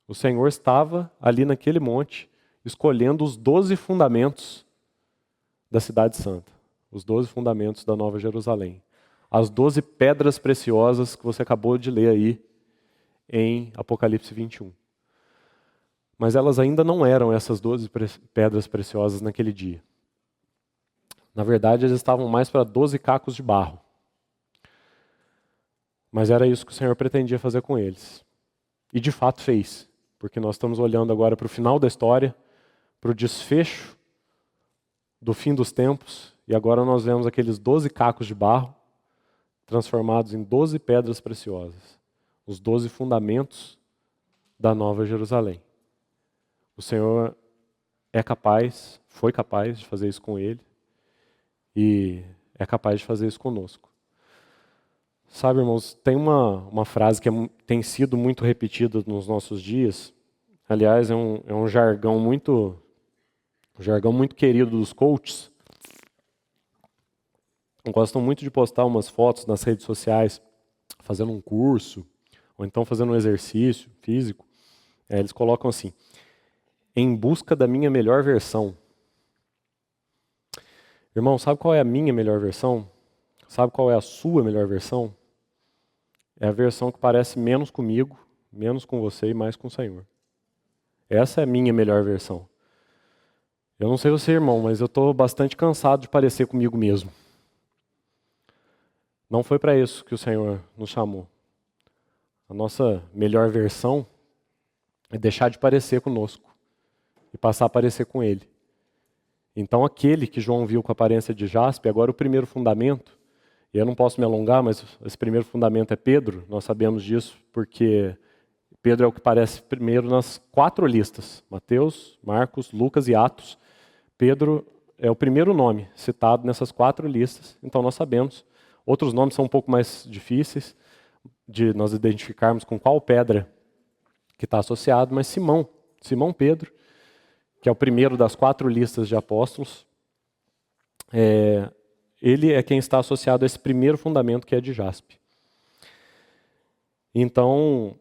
O Senhor estava ali naquele monte, escolhendo os 12 fundamentos da Cidade Santa. Os 12 fundamentos da Nova Jerusalém. As 12 pedras preciosas que você acabou de ler aí em Apocalipse 21. Mas elas ainda não eram essas 12 pedras preciosas naquele dia. Na verdade, eles estavam mais para 12 cacos de barro. Mas era isso que o Senhor pretendia fazer com eles. E de fato fez. Porque nós estamos olhando agora para o final da história, para o desfecho do fim dos tempos, e agora nós vemos aqueles 12 cacos de barro transformados em 12 pedras preciosas. Os 12 fundamentos da Nova Jerusalém. O Senhor é capaz, foi capaz de fazer isso com ele e é capaz de fazer isso conosco. Sabe, irmãos, tem uma frase que tem sido muito repetida nos nossos dias. Aliás, é um jargão muito querido dos coaches. Gostam muito de postar umas fotos nas redes sociais, fazendo um curso, ou então fazendo um exercício físico. Eles colocam assim: em busca da minha melhor versão. Irmão, sabe qual é a minha melhor versão? Sabe qual é a sua melhor versão? É a versão que parece menos comigo, menos com você e mais com o Senhor. Essa é a minha melhor versão. Eu não sei você, irmão, mas eu estou bastante cansado de parecer comigo mesmo. Não foi para isso que o Senhor nos chamou. A nossa melhor versão é deixar de parecer conosco e passar a parecer com Ele. Então aquele que João viu com a aparência de jaspe, agora o primeiro fundamento, e eu não posso me alongar, mas esse primeiro fundamento é Pedro, nós sabemos disso porque Pedro é o que aparece primeiro nas 4 listas, Mateus, Marcos, Lucas e Atos. Pedro é o primeiro nome citado nessas 4 listas, então nós sabemos. Outros nomes são um pouco mais difíceis de nós identificarmos com qual pedra que está associado, mas Simão Pedro, que é o primeiro das 4 listas de apóstolos, ele é quem está associado a esse primeiro fundamento que é de jaspe. Então,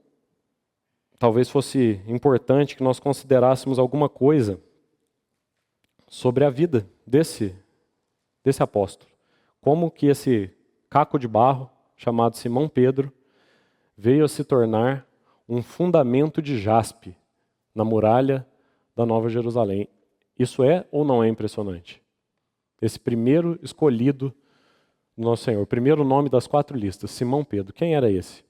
talvez fosse importante que nós considerássemos alguma coisa sobre a vida desse apóstolo. Como que esse caco de barro, chamado Simão Pedro, veio a se tornar um fundamento de jaspe na muralha da Nova Jerusalém. Isso é ou não é impressionante? Esse primeiro escolhido do nosso Senhor, o primeiro nome das 4 listas, Simão Pedro. Quem era esse?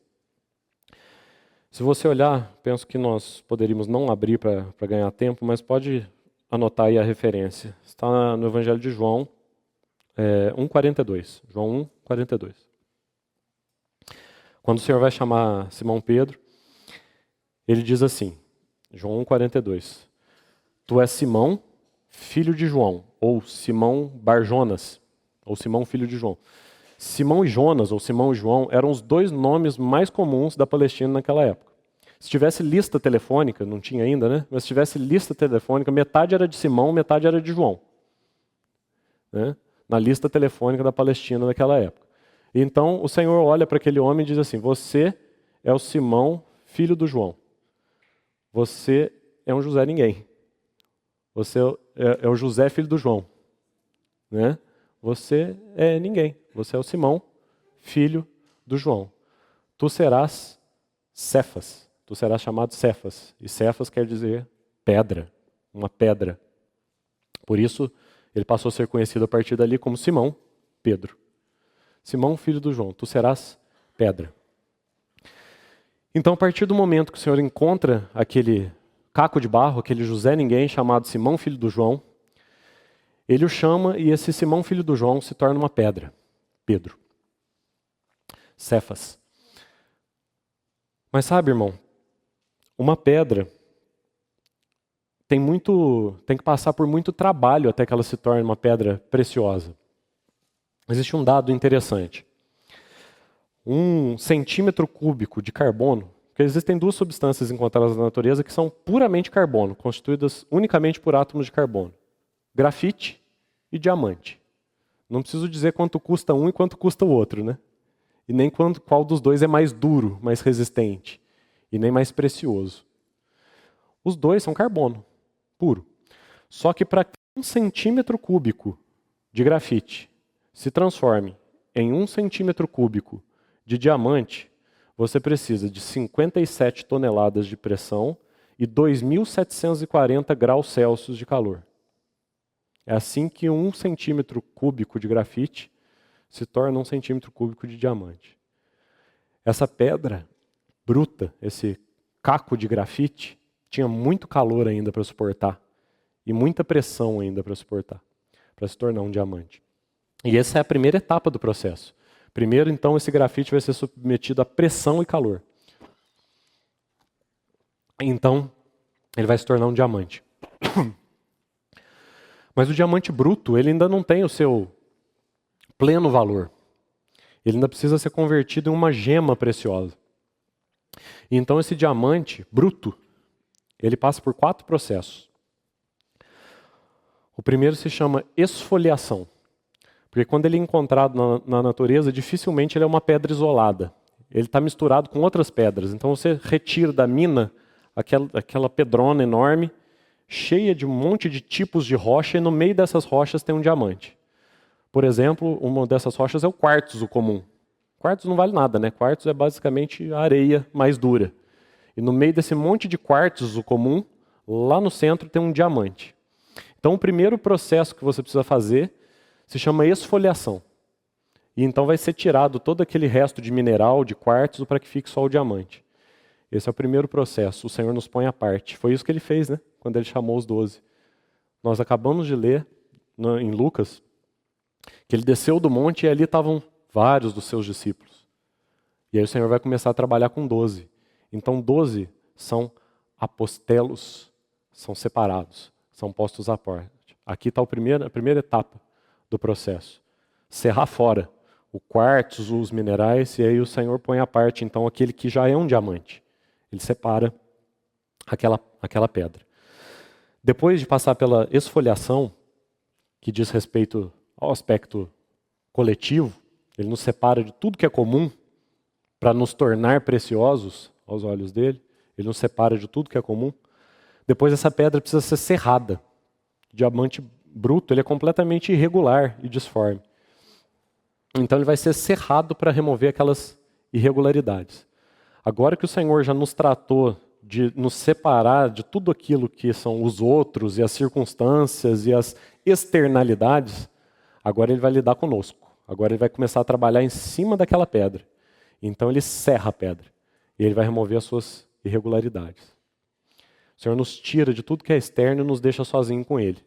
Se você olhar, penso que nós poderíamos não abrir para ganhar tempo, mas pode anotar aí a referência. Está no Evangelho de João 1,42. João 1,42. Quando o Senhor vai chamar Simão Pedro, ele diz assim, João 1,42, tu és Simão, filho de João, ou Simão Bar-Jonas, ou Simão, filho de João. Simão e Jonas, ou Simão e João, eram os dois nomes mais comuns da Palestina naquela época. Se tivesse lista telefônica, não tinha ainda, né? Mas se tivesse lista telefônica, metade era de Simão, metade era de João. Né? Na lista telefônica da Palestina naquela época. Então o Senhor olha para aquele homem e diz assim, você é o Simão, filho do João. Você é um José ninguém. Você é o José, filho do João. Né? Você é ninguém. Você é o Simão, filho do João. Tu serás Cefas. Tu serás chamado Cefas. E Cefas quer dizer pedra, uma pedra. Por isso, ele passou a ser conhecido a partir dali como Simão Pedro. Simão, filho do João, tu serás pedra. Então, a partir do momento que o Senhor encontra aquele caco de barro, aquele José ninguém chamado Simão, filho do João, ele o chama e esse Simão, filho do João, se torna uma pedra. Pedro. Cefas. Mas sabe, irmão, uma pedra tem que passar por muito trabalho até que ela se torne uma pedra preciosa. Existe um dado interessante. 1 centímetro cúbico de carbono, porque existem duas substâncias encontradas na natureza que são puramente carbono, constituídas unicamente por átomos de carbono. Grafite e diamante. Não preciso dizer quanto custa um e quanto custa o outro, né? E nem qual dos dois é mais duro, mais resistente, e nem mais precioso. Os dois são carbono, puro. Só que para que 1 centímetro cúbico de grafite se transforme em 1 centímetro cúbico de diamante, você precisa de 57 toneladas de pressão e 2.740 graus Celsius de calor. É assim que 1 centímetro cúbico de grafite se torna 1 centímetro cúbico de diamante. Essa pedra bruta, esse caco de grafite, tinha muito calor ainda para suportar e muita pressão ainda para suportar, para se tornar um diamante. E essa é a primeira etapa do processo. Primeiro, então, esse grafite vai ser submetido a pressão e calor. Então, ele vai se tornar um diamante. Mas o diamante bruto, ele ainda não tem o seu pleno valor. Ele ainda precisa ser convertido em uma gema preciosa. E então esse diamante bruto, ele passa por 4 processos. O primeiro se chama esfoliação. Porque quando ele é encontrado na natureza, dificilmente ele é uma pedra isolada. Ele está misturado com outras pedras. Então você retira da mina aquela pedrona enorme, cheia de um monte de tipos de rocha, e no meio dessas rochas tem um diamante. Por exemplo, uma dessas rochas é o quartzo comum. Quartzo não vale nada, né? Quartzo é basicamente a areia mais dura. E no meio desse monte de quartzo comum, lá no centro tem um diamante. Então o primeiro processo que você precisa fazer se chama esfoliação. E então vai ser tirado todo aquele resto de mineral, de quartzo, para que fique só o diamante. Esse é o primeiro processo, o Senhor nos põe à parte. Foi isso que ele fez, né? Quando ele chamou os 12. Nós acabamos de ler em Lucas que ele desceu do monte e ali estavam vários dos seus discípulos. E aí o Senhor vai começar a trabalhar com 12. Então 12 são apostelos, são separados, são postos à parte. Aqui está a primeira etapa do processo. Serrar fora o quartzo, os minerais, e aí o Senhor põe à parte então aquele que já é um diamante. Ele separa aquela pedra. Depois de passar pela esfoliação, que diz respeito ao aspecto coletivo, ele nos separa de tudo que é comum para nos tornar preciosos aos olhos dele, ele nos separa de tudo que é comum. Depois essa pedra precisa ser serrada. O diamante bruto, ele é completamente irregular e disforme. Então ele vai ser serrado para remover aquelas irregularidades. Agora que o Senhor já nos tratou de nos separar de tudo aquilo que são os outros e as circunstâncias e as externalidades, agora ele vai lidar conosco. Agora ele vai começar a trabalhar em cima daquela pedra. Então ele serra a pedra e ele vai remover as suas irregularidades. O Senhor nos tira de tudo que é externo e nos deixa sozinho com ele.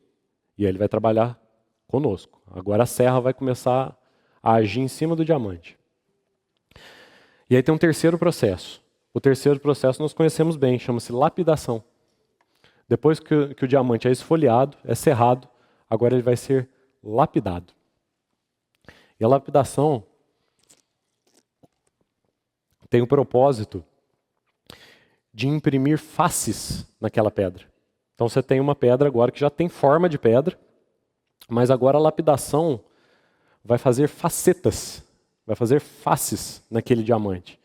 E aí ele vai trabalhar conosco. Agora a serra vai começar a agir em cima do diamante. E aí tem um terceiro processo. O terceiro processo nós conhecemos bem, chama-se lapidação. Depois que o diamante é esfoliado, é serrado, agora ele vai ser lapidado. E a lapidação tem o propósito de imprimir faces naquela pedra. Então você tem uma pedra agora que já tem forma de pedra, mas agora a lapidação vai fazer facetas, vai fazer faces naquele diamante.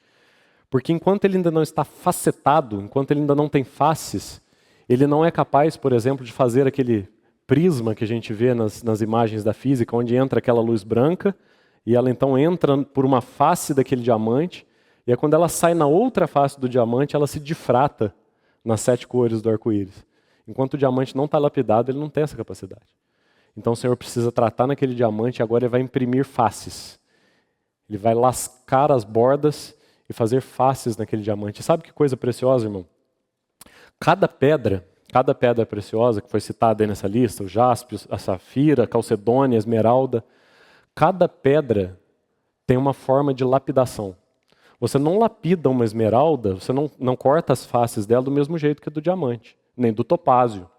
Porque enquanto ele ainda não está facetado, enquanto ele ainda não tem faces, ele não é capaz, por exemplo, de fazer aquele prisma que a gente vê nas imagens da física, onde entra aquela luz branca, e ela então entra por uma face daquele diamante, e aí quando ela sai na outra face do diamante, ela se difrata nas 7 cores do arco-íris. Enquanto o diamante não está lapidado, ele não tem essa capacidade. Então o Senhor precisa tratar naquele diamante e agora ele vai imprimir faces. Ele vai lascar as bordas e fazer faces naquele diamante. E sabe que coisa preciosa, irmão? Cada pedra preciosa que foi citada aí nessa lista, o jaspe, a safira, a calcedônia, a esmeralda, cada pedra tem uma forma de lapidação. Você não lapida uma esmeralda, você não corta as faces dela do mesmo jeito que a do diamante, nem do topázio.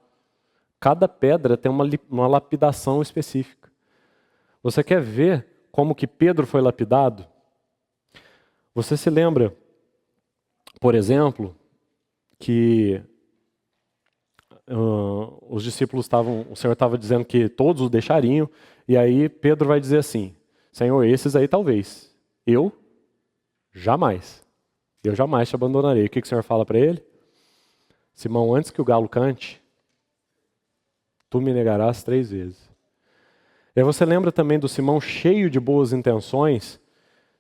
Cada pedra tem uma lapidação específica. Você quer ver como que Pedro foi lapidado? Você se lembra, por exemplo, que os discípulos o Senhor estava dizendo que todos o deixariam, e aí Pedro vai dizer assim, Senhor, esses aí talvez, eu jamais te abandonarei. O que o Senhor fala para ele? Simão, antes que o galo cante, tu me negarás 3 vezes. E aí você lembra também do Simão cheio de boas intenções,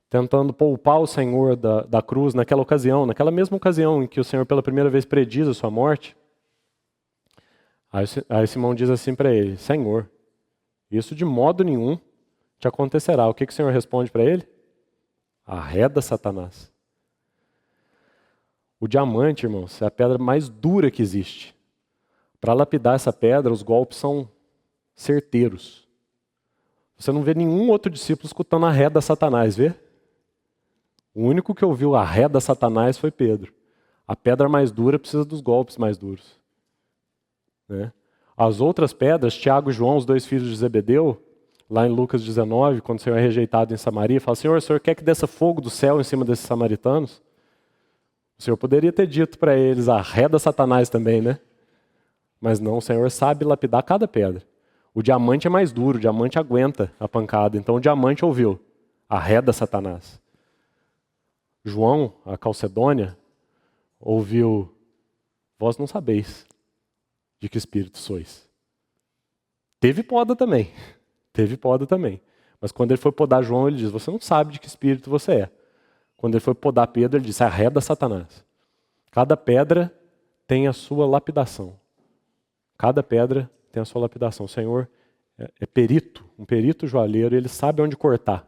tentando poupar o Senhor da cruz naquela ocasião, naquela mesma ocasião em que o Senhor pela primeira vez prediz a sua morte. Aí Simão diz assim para ele, Senhor, isso de modo nenhum te acontecerá. O que o Senhor responde para ele? Arreda Satanás. O diamante, irmãos, é a pedra mais dura que existe. Para lapidar essa pedra, os golpes são certeiros. Você não vê nenhum outro discípulo escutando arreda Satanás, vê? O único que ouviu arreda Satanás foi Pedro. A pedra mais dura precisa dos golpes mais duros. Né? As outras pedras, Tiago e João, os 2 filhos de Zebedeu, lá em Lucas 19, quando o Senhor é rejeitado em Samaria, fala, Senhor, o Senhor quer que desça fogo do céu em cima desses samaritanos? O Senhor poderia ter dito para eles, arreda Satanás também, né? Mas não, o Senhor sabe lapidar cada pedra. O diamante é mais duro, o diamante aguenta a pancada. Então o diamante ouviu, arreda Satanás. João, a Calcedônia, ouviu, vós não sabeis de que espírito sois. Teve poda também. Mas quando ele foi podar João, ele diz, você não sabe de que espírito você é. Quando ele foi podar Pedro, ele disse, arreda Satanás. Cada pedra tem a sua lapidação. Cada pedra tem a sua lapidação. O Senhor é perito, um perito joalheiro, e ele sabe onde cortar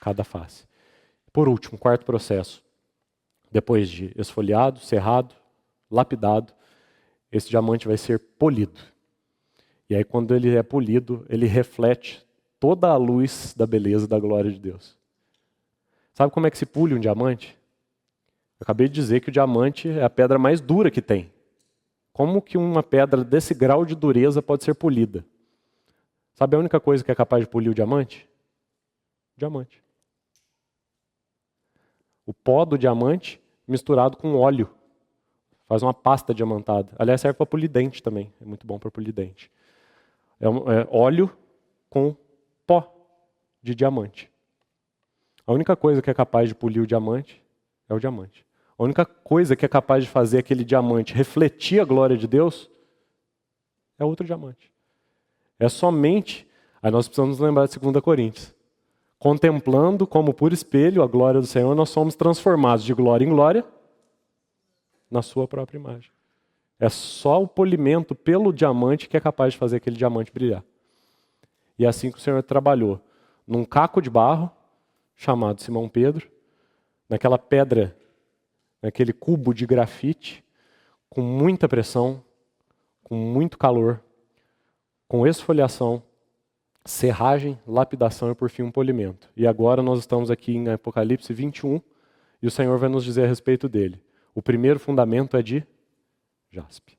cada face. Por último, 4º processo. Depois de esfoliado, serrado, lapidado, esse diamante vai ser polido. E aí quando ele é polido, ele reflete toda a luz da beleza e da glória de Deus. Sabe como é que se pule um diamante? Eu acabei de dizer que o diamante é a pedra mais dura que tem. Como que uma pedra desse grau de dureza pode ser polida? Sabe a única coisa que é capaz de polir o diamante? O diamante. O pó do diamante misturado com óleo. Faz uma pasta diamantada. Aliás, serve para polir dente também. É muito bom para polir dente. É óleo com pó de diamante. A única coisa que é capaz de polir o diamante é o diamante. A única coisa que é capaz de fazer aquele diamante refletir a glória de Deus é outro diamante. É somente, aí nós precisamos lembrar de 2 Coríntios. Contemplando como por espelho a glória do Senhor, nós somos transformados de glória em glória na sua própria imagem. É só o polimento pelo diamante que é capaz de fazer aquele diamante brilhar. E é assim que o Senhor trabalhou. Num caco de barro, chamado Simão Pedro, naquela pedra, naquele cubo de grafite, com muita pressão, com muito calor, com esfoliação, serragem, lapidação e por fim um polimento. E agora nós estamos aqui em Apocalipse 21, E o Senhor vai nos dizer a respeito dele. O primeiro fundamento é de jaspe.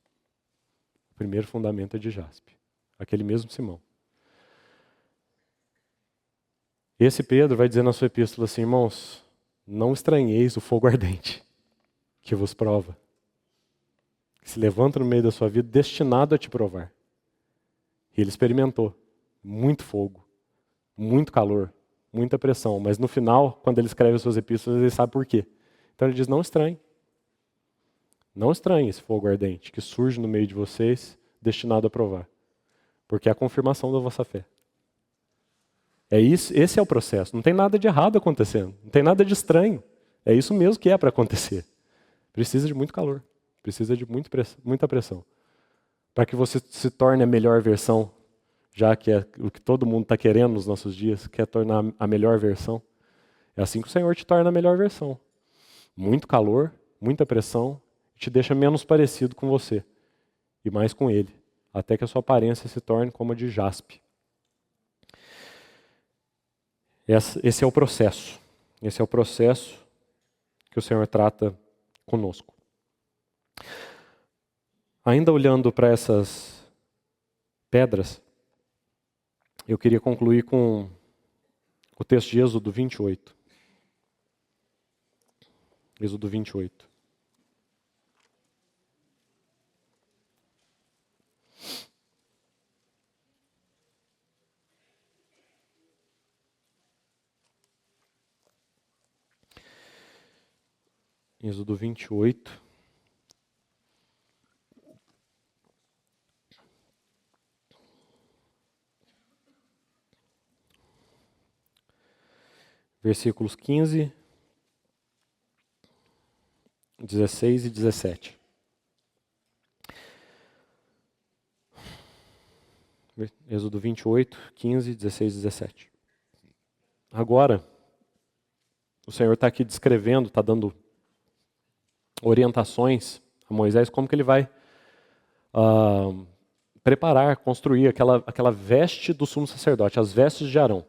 O primeiro fundamento é de jaspe. Aquele mesmo Simão. Esse Pedro vai dizer na sua epístola assim, irmãos, não estranheis o fogo ardente que vos prova, que se levanta no meio da sua vida destinado a te provar. E ele experimentou muito fogo, muito calor, muita pressão, mas no final, quando ele escreve as suas epístolas, ele sabe por quê. Então ele diz, não estranhe. Não estranhe esse fogo ardente que surge no meio de vocês, destinado a provar. Porque é a confirmação da vossa fé. É isso, esse é o processo. Não tem nada de errado acontecendo. Não tem nada de estranho. É isso mesmo que é para acontecer. Precisa de muito calor. Precisa de muita pressão. Para que você se torne a melhor versão, já que é o que todo mundo está querendo nos nossos dias, quer tornar a melhor versão. É assim que o Senhor te torna a melhor versão. Muito calor, muita pressão, te deixa menos parecido com você e mais com Ele, até que a sua aparência se torne como a de jaspe. Esse é o processo. Esse é o processo que o Senhor trata conosco. Ainda olhando para essas pedras, eu queria concluir com o texto de Êxodo 28. Êxodo 28. Êxodo 28. Versículos 15, 16 e 17. Êxodo 28, 15, 16 e 17. Agora, o Senhor está aqui descrevendo, está dando orientações a Moisés como que ele vai preparar, construir aquela veste do sumo sacerdote, as vestes de Arão.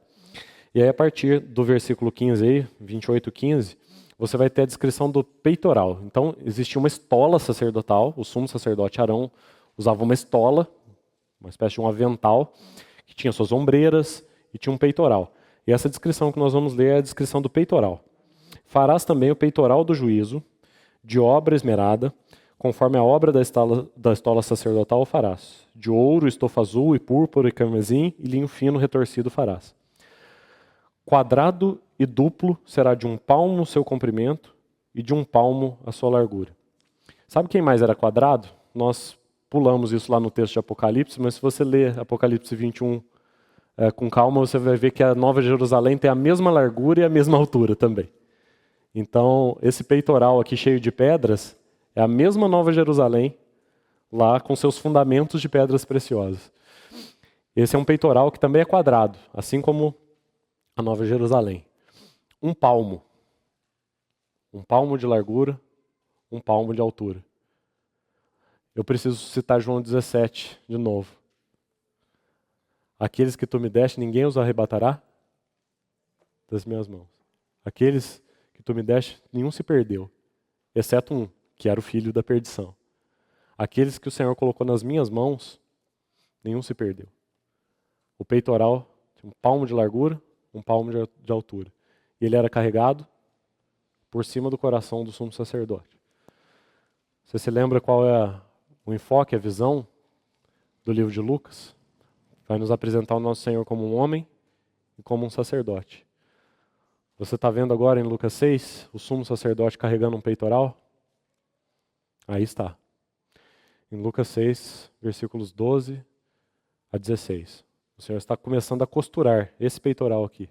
E aí a partir do versículo 15, aí, 28, 15, você vai ter a descrição do peitoral. Então existia uma estola sacerdotal, o sumo sacerdote Arão usava uma estola, uma espécie de um avental, que tinha suas ombreiras e tinha um peitoral. E essa descrição que nós vamos ler é a descrição do peitoral. Farás também o peitoral do juízo, de obra esmerada, conforme a obra da estola sacerdotal o farás. De ouro, estofa azul, e púrpura, e carmesim, e linho fino retorcido farás. Quadrado e duplo será de 1 palmo o seu comprimento, e de 1 palmo a sua largura. Sabe quem mais era quadrado? Nós pulamos isso lá no texto de Apocalipse, mas se você ler Apocalipse 21 com calma, você vai ver que a Nova Jerusalém tem a mesma largura e a mesma altura também. Então, esse peitoral aqui cheio de pedras é a mesma Nova Jerusalém, lá com seus fundamentos de pedras preciosas. Esse é um peitoral que também é quadrado, assim como a Nova Jerusalém. 1 palmo. 1 palmo de largura, 1 palmo de altura. Eu preciso citar João 17 de novo. Aqueles que tu me deste, ninguém os arrebatará das minhas mãos. Aqueles que tu me deste, nenhum se perdeu, exceto um, que era o filho da perdição. Aqueles que o Senhor colocou nas minhas mãos, nenhum se perdeu. O peitoral tinha 1 palmo de largura, 1 palmo de altura. E ele era carregado por cima do coração do sumo sacerdote. Você se lembra qual é o enfoque, a visão do livro de Lucas? Vai nos apresentar o nosso Senhor como um homem e como um sacerdote. Você está vendo agora em Lucas 6, o sumo sacerdote carregando um peitoral? Aí está. Em Lucas 6, versículos 12 a 16. O Senhor está começando a costurar esse peitoral aqui.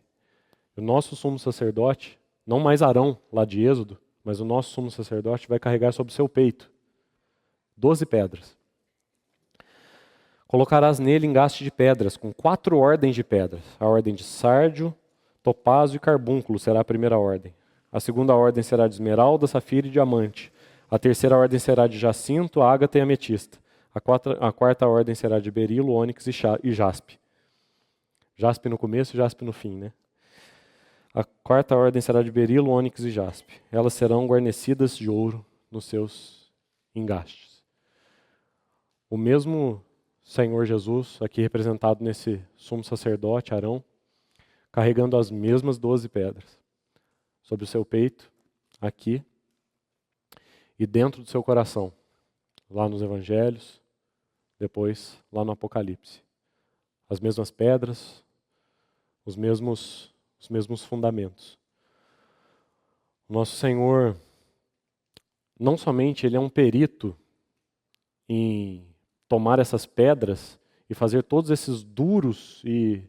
O nosso sumo sacerdote, não mais Arão, lá de Êxodo, mas o nosso sumo sacerdote vai carregar sobre o seu peito 12 pedras. Colocarás nele engaste de pedras, com 4 ordens de pedras. A ordem de sárdio, topázio e carbúnculo será a primeira ordem. A segunda ordem será de esmeralda, safira e diamante. A terceira ordem será de jacinto, ágata e ametista. A quarta ordem será de berilo, ônix e jaspe. Jaspe no começo e jaspe no fim, né? A quarta ordem será de berilo, ônix e jaspe. Elas serão guarnecidas de ouro nos seus engastes. O mesmo Senhor Jesus, aqui representado nesse sumo sacerdote, Arão, carregando as mesmas 12 pedras sobre o seu peito, aqui, e dentro do seu coração, lá nos Evangelhos, depois lá no Apocalipse. As mesmas pedras, os mesmos fundamentos. O nosso Senhor, não somente Ele é um perito em tomar essas pedras e fazer todos esses duros e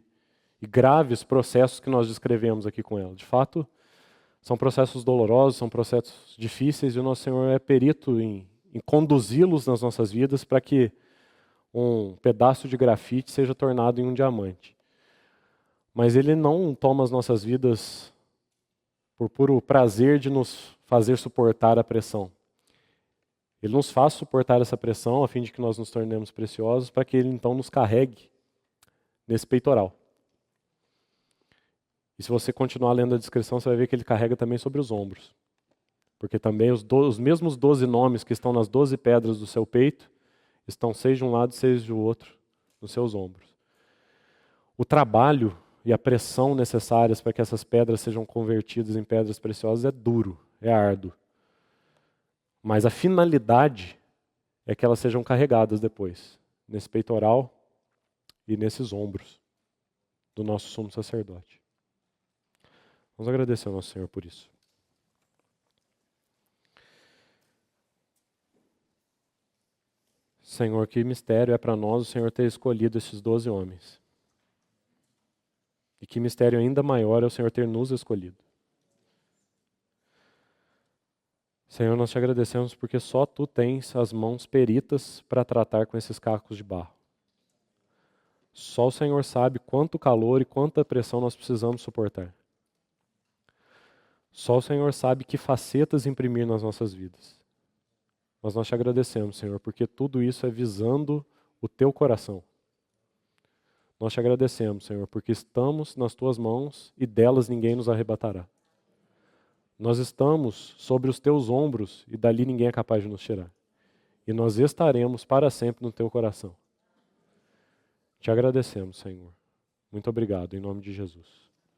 graves processos que nós descrevemos aqui com ela. De fato, são processos dolorosos, são processos difíceis, e o nosso Senhor é perito em conduzi-los nas nossas vidas para que um pedaço de grafite seja tornado em um diamante. Mas Ele não toma as nossas vidas por puro prazer de nos fazer suportar a pressão. Ele nos faz suportar essa pressão a fim de que nós nos tornemos preciosos, para que Ele então nos carregue nesse peitoral. E se você continuar lendo a descrição, você vai ver que Ele carrega também sobre os ombros. Porque também os mesmos 12 nomes que estão nas 12 pedras do seu peito, estão 6 de um lado e 6 do outro, nos seus ombros. O trabalho e a pressão necessárias para que essas pedras sejam convertidas em pedras preciosas é duro, é árduo. Mas a finalidade é que elas sejam carregadas depois, nesse peitoral e nesses ombros do nosso sumo sacerdote. Vamos agradecer ao nosso Senhor por isso. Senhor, que mistério é para nós o Senhor ter escolhido esses 12 homens. E que mistério ainda maior é o Senhor ter nos escolhido. Senhor, nós te agradecemos porque só Tu tens as mãos peritas para tratar com esses cacos de barro. Só o Senhor sabe quanto calor e quanta pressão nós precisamos suportar. Só o Senhor sabe que facetas imprimir nas nossas vidas. Mas nós te agradecemos, Senhor, porque tudo isso é visando o Teu coração. Nós te agradecemos, Senhor, porque estamos nas Tuas mãos e delas ninguém nos arrebatará. Nós estamos sobre os Teus ombros e dali ninguém é capaz de nos tirar. E nós estaremos para sempre no Teu coração. Te agradecemos, Senhor. Muito obrigado, em nome de Jesus.